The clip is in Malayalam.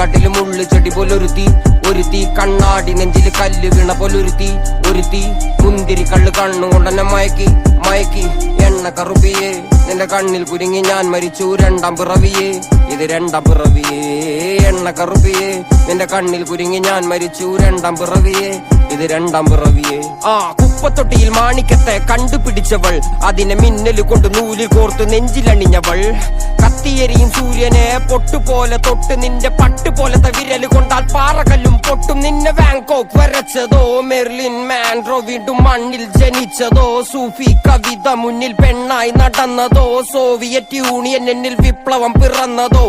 കാട്ടിലും ഉള്ളു ചെടി പോലൊരുത്തി ഒരുത്തി കണ്ണാടി നെഞ്ചില് കല്ല് വീണ പോലൊരുത്തി ഒരുത്തി മുന്തിരി കള്ള് കണ്ണുകൊണ്ടെന്നെ മയക്കി മയക്കി എണ്ണ കറുപ്പിയേ നിന്റെ കണ്ണിൽ കുരുങ്ങി ഞാൻ മരിച്ചു രണ്ടാം പിറവിയേ ഇത് രണ്ടാം പിറവിയേ എണ്ണ കറുപ്പിയേ നിന്റെ കണ്ണിൽ കുരുങ്ങി ഞാൻ മരിച്ചു രണ്ടാം പിറവിയേ ഇത് രണ്ടാം പിറവിയേ കുപ്പത്തൊട്ടിയിൽ മാണിക്കത്തെ കണ്ടുപിടിച്ചവൾ അതിനെ മിന്നല് കൊണ്ട് നൂലിൽ കോർത്ത് നെഞ്ചിലണിഞ്ഞവൾ കത്തിയെരിയും സൂര്യനെ പൊട്ടുപോലെ തൊട്ട് നിന്റെ പട്ടുപോലത്തെ വിരല് കൊണ്ടാൽ പാറകല്ലും പൊട്ടും നിന്നെ ബാങ്കോക്ക് വരച്ചതോ മെർലിൻ മാൻഡ്രോ വീണ്ടും മണ്ണിൽ ജനിച്ചതോ സൂഫി കവിത മുന്നിൽ പെണ്ണായി നടന്നതോ സോവിയറ്റ് യൂണിയൻ എന്നിൽ വിപ്ലവം പിറന്നതോ